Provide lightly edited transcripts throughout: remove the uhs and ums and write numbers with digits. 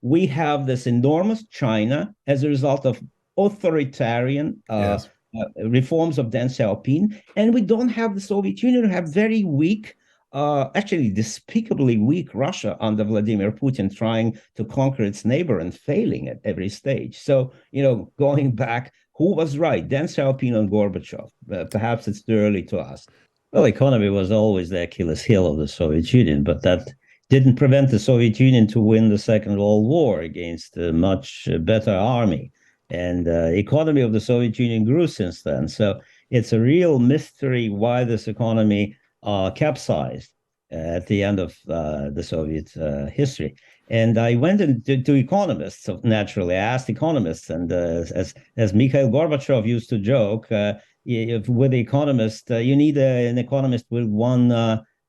we have this enormous China as a result of authoritarian Yes. reforms of Deng Xiaoping, and we don't have the Soviet Union. We have very weak, actually despicably weak Russia under Vladimir Putin, trying to conquer its neighbor and failing at every stage. So, going back, who was right, Deng Xiaoping and Gorbachev? Perhaps it's too early to ask. Well, economy was always the Achilles heel of the Soviet Union, but that didn't prevent the Soviet Union to win the Second World War against a much better army. And economy of the Soviet Union grew since then. So it's a real mystery why this economy capsized at the end of the Soviet history. And I went to economists, naturally. I asked economists, and as Mikhail Gorbachev used to joke, with the economist, you need an economist with one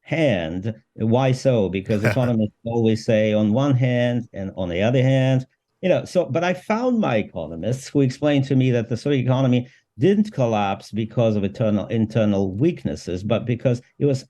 hand. Why so? Because economists always say on one hand and on the other hand, but I found my economists who explained to me that the Soviet economy didn't collapse because of internal weaknesses, but because it was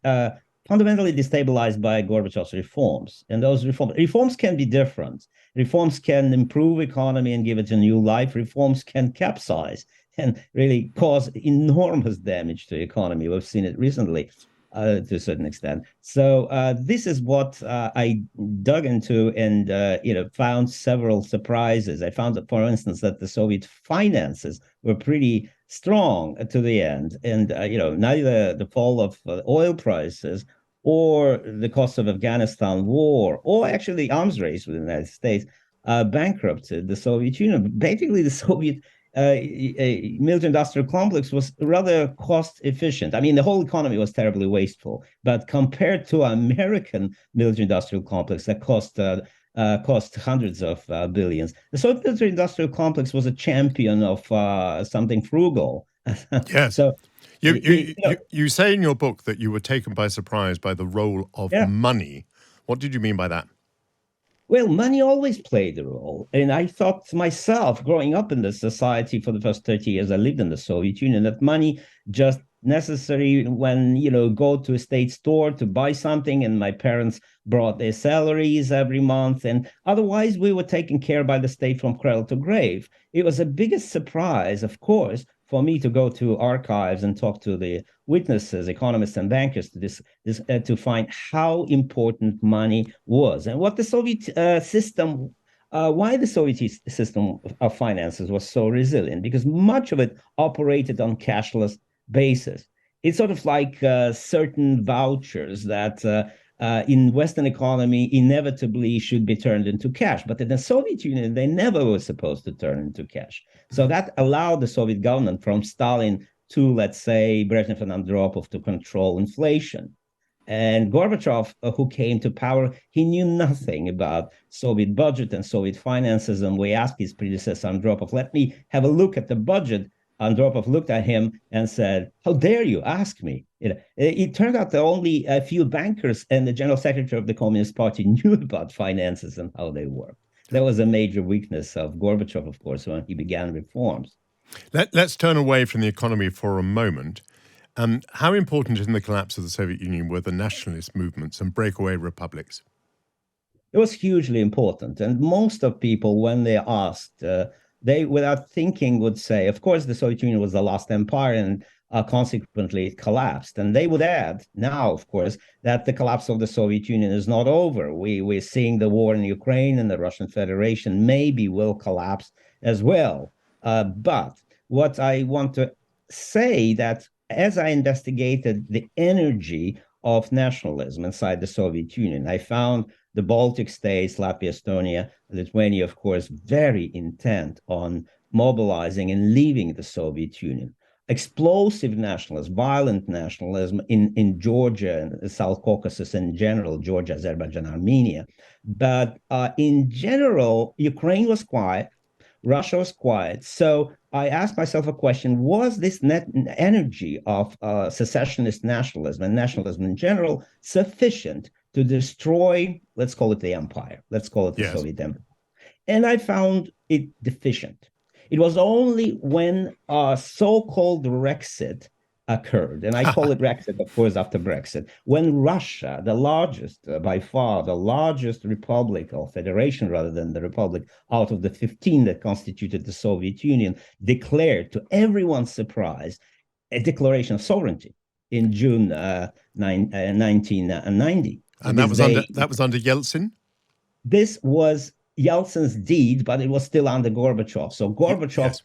fundamentally destabilized by Gorbachev's reforms. And those reforms can be different. Reforms can improve economy and give it a new life. Reforms can capsize and really cause enormous damage to the economy. We've seen it recently to a certain extent. So this is what I dug into and found several surprises. I found, for instance, that the Soviet finances were pretty strong to the end. And, neither the fall of oil prices or the cost of Afghanistan war, or actually the arms race with the United States, bankrupted the Soviet Union. Basically, the Soviet military-industrial complex was rather cost-efficient. I mean, the whole economy was terribly wasteful, but compared to American military-industrial complex that cost hundreds of billions, the Soviet military-industrial complex was a champion of something frugal. Yes. So you say in your book that you were taken by surprise by the role of money. What did you mean by that? Well, money always played a role. And I thought to myself, growing up in this society for the first 30 years I lived in the Soviet Union, that money just necessary when, go to a state store to buy something, and my parents brought their salaries every month. And otherwise, we were taken care by the state from cradle to grave. It was the biggest surprise, of course, for me to go to archives and talk to the witnesses, economists and bankers, to find how important money was and what the Soviet system, why the Soviet system of finances was so resilient, because much of it operated on cashless basis. It's sort of like certain vouchers that in Western economy inevitably should be turned into cash. But in the Soviet Union, they never were supposed to turn into cash. So that allowed the Soviet government, from Stalin to, let's say, Brezhnev and Andropov, to control inflation. And Gorbachev, who came to power, he knew nothing about Soviet budget and Soviet finances. And we asked his predecessor, Andropov, let me have a look at the budget. Andropov looked at him and said, how dare you ask me? It turned out that only a few bankers and the general secretary of the Communist Party knew about finances and how they work. That was a major weakness of Gorbachev, of course, when he began reforms. Let's turn away from the economy for a moment. How important in the collapse of the Soviet Union were the nationalist movements and breakaway republics? It was hugely important. And most of people, when they asked, they, without thinking, would say, of course, the Soviet Union was the last empire, and consequently it collapsed. And they would add now, of course, that the collapse of the Soviet Union is not over. We're seeing the war in Ukraine, and the Russian Federation maybe will collapse as well. But what I want to say, that as I investigated the energy of nationalism inside the Soviet Union, I found the Baltic states, Latvia, Estonia, Lithuania, of course, very intent on mobilizing and leaving the Soviet Union. Explosive nationalism, violent nationalism in Georgia and the South Caucasus in general, Georgia, Azerbaijan, Armenia. But in general, Ukraine was quiet, Russia was quiet. So I asked myself a question: was this net energy of secessionist nationalism and nationalism in general sufficient to destroy, let's call it the empire, let's call it the Soviet Empire? And I found it deficient. It was only when so-called Brexit occurred. And I call it Brexit, of course, after Brexit. When Russia, the largest, by far, the largest republic or federation rather than the republic out of the 15 that constituted the Soviet Union, declared, to everyone's surprise, a declaration of sovereignty in June 1990. And that was under Yeltsin? This was Yeltsin's deed, but it was still under Gorbachev. So Gorbachev, yes.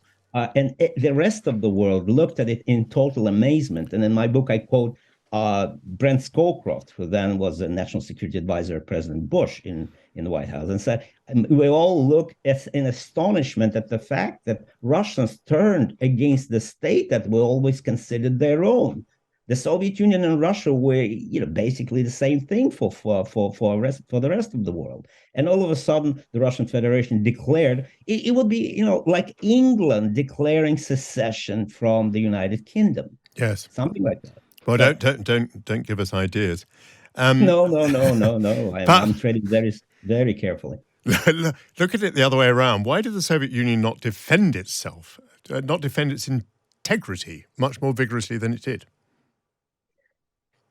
The rest of the world looked at it in total amazement. And in my book, I quote Brent Scowcroft, who then was the national security advisor of President Bush in the White House, and said, we all look in astonishment at the fact that Russians turned against the state that we always considered their own. The Soviet Union and Russia were, basically the same thing for the rest of the world. And all of a sudden, the Russian Federation declared it would be, like England declaring secession from the United Kingdom. Yes, something like that. Well, don't give us ideas. No. I'm treading very, very carefully. Look at it the other way around. Why did the Soviet Union not defend itself, not defend its integrity much more vigorously than it did?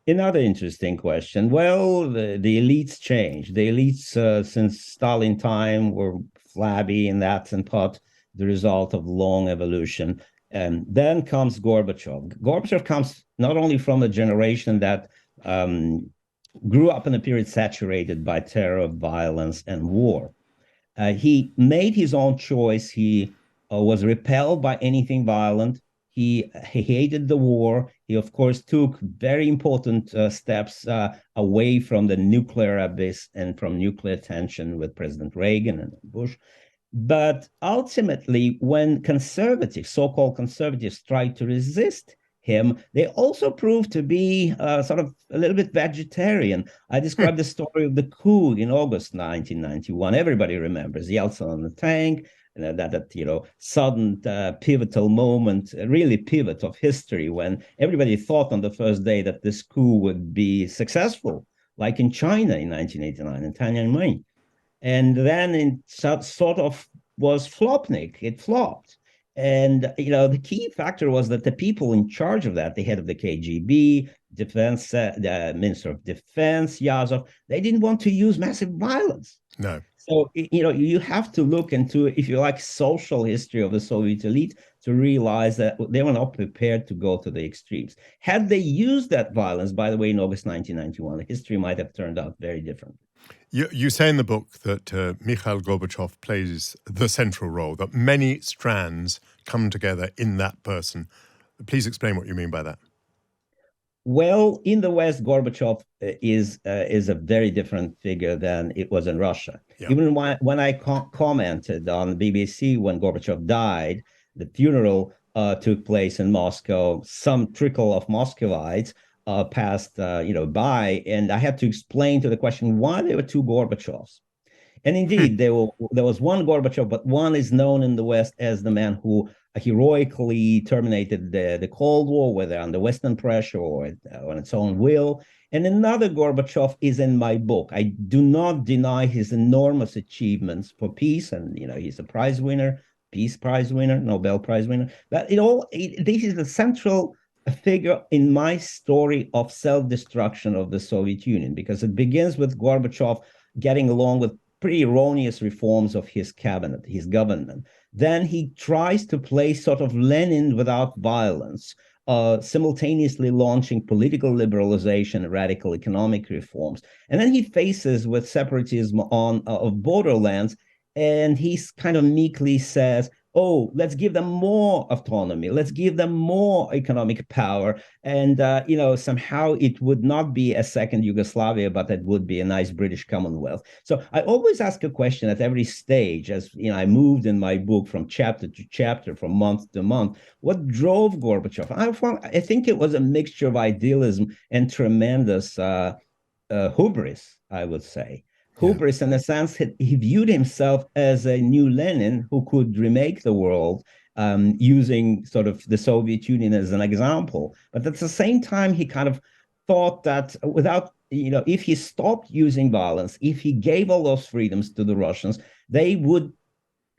Another interesting question. Well, the elites changed. The elites since Stalin time were flabby, and that's in part the result of long evolution. And then comes Gorbachev. Gorbachev comes not only from a generation that grew up in a period saturated by terror, violence, and war. He made his own choice. He was repelled by anything violent. He hated the war. He, of course, took very important steps away from the nuclear abyss and from nuclear tension with President Reagan and Bush. But ultimately, when conservatives, so-called conservatives, tried to resist him, they also proved to be sort of a little bit vegetarian. I described the story of the coup in August 1991. Everybody remembers Yeltsin on the tank, and that sudden pivotal moment, really pivot of history, when everybody thought on the first day that this coup would be successful, like in China in 1989 and Tiananmen. And then it sort of was Flopnik. It flopped. And, the key factor was that the people in charge of that, the head of the KGB, the Minister of Defense, Yazov, they didn't want to use massive violence. No. So, you have to look into, if you like, social history of the Soviet elite to realize that they were not prepared to go to the extremes. Had they used that violence, by the way, in August 1991, the history might have turned out very different. You say in the book that Mikhail Gorbachev plays the central role, that many strands come together in that person. Please explain what you mean by that. Well, in the West, Gorbachev is a very different figure than it was in Russia. Yeah. Even when I commented on BBC when Gorbachev died, the funeral took place in Moscow. Some trickle of Muscovites passed by, and I had to explain to the question why there were two Gorbachevs. And indeed, there was one Gorbachev, but one is known in the West as the man who heroically terminated the Cold War, whether under Western pressure or on its own will. And another Gorbachev is in my book. I do not deny his enormous achievements for peace, and he's a prize winner, Peace Prize winner, Nobel Prize winner. But this is the central figure in my story of self-destruction of the Soviet Union, because it begins with Gorbachev getting along with pretty erroneous reforms of his cabinet, his government. Then he tries to play sort of Lenin without violence, simultaneously launching political liberalization, radical economic reforms. And then he faces with separatism of borderlands, and he kind of meekly says, let's give them more autonomy. Let's give them more economic power. And, somehow it would not be a second Yugoslavia, but it would be a nice British Commonwealth. So I always ask a question at every stage, as I moved in my book from chapter to chapter, from month to month, what drove Gorbachev? I think it was a mixture of idealism and tremendous hubris, I would say. Hubris, in a sense, he viewed himself as a new Lenin who could remake the world using sort of the Soviet Union as an example. But at the same time, he kind of thought that if he stopped using violence, if he gave all those freedoms to the Russians, they would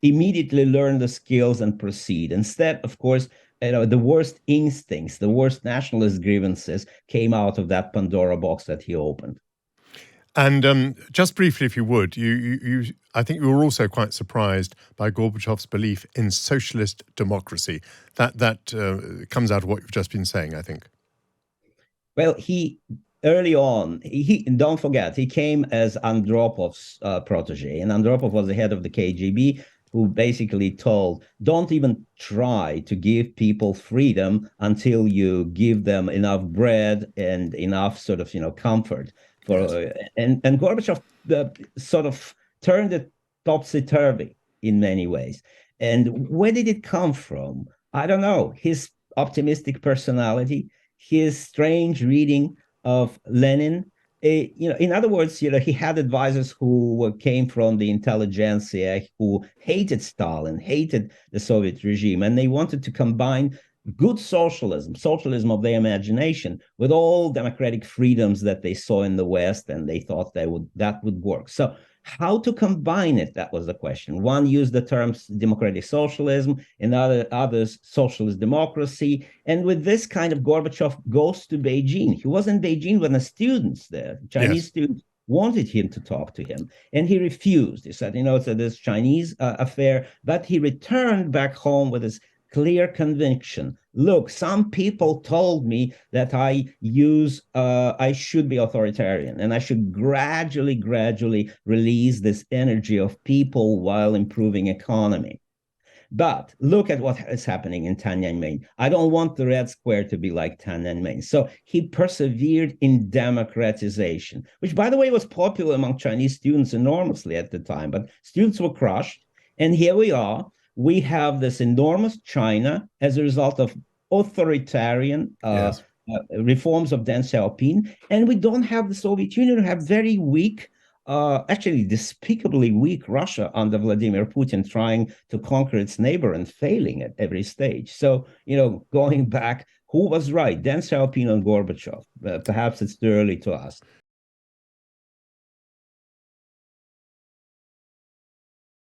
immediately learn the skills and proceed. Instead, of course, the worst instincts, the worst nationalist grievances came out of that Pandora box that he opened. And just briefly, if you would, I think you were also quite surprised by Gorbachev's belief in socialist democracy. That comes out of what you've just been saying, I think. Well, early on, don't forget, he came as Andropov's protege, and Andropov was the head of the KGB, who basically told, don't even try to give people freedom until you give them enough bread and enough sort of, comfort. And Gorbachev sort of turned it topsy-turvy in many ways. And where did it come from? I don't know. His optimistic personality, his strange reading of Lenin. In other words, he had advisors who came from the intelligentsia, who hated Stalin, hated the Soviet regime, and they wanted to combine good socialism of their imagination, with all democratic freedoms that they saw in the West, and they thought that would work. So how to combine it? That was the question. One used the terms democratic socialism, and others socialist democracy. And with this kind of, Gorbachev goes to Beijing. He was in Beijing when the students there, Chinese students, wanted him to talk to him, and he refused. He said, it's this Chinese affair. But he returned back home with his clear conviction. Look, some people told me that I should be authoritarian, and I should gradually release this energy of people while improving economy. But look at what is happening in Tiananmen. I don't want the Red Square to be like Tiananmen. So he persevered in democratization, which, by the way, was popular among Chinese students enormously at the time. But students were crushed. And here we are. We have this enormous China as a result of authoritarian reforms of Deng Xiaoping. And we don't have the Soviet Union. We have very weak, actually despicably weak Russia under Vladimir Putin, trying to conquer its neighbor and failing at every stage. So, going back, who was right, Deng Xiaoping and Gorbachev? Perhaps it's too early to ask.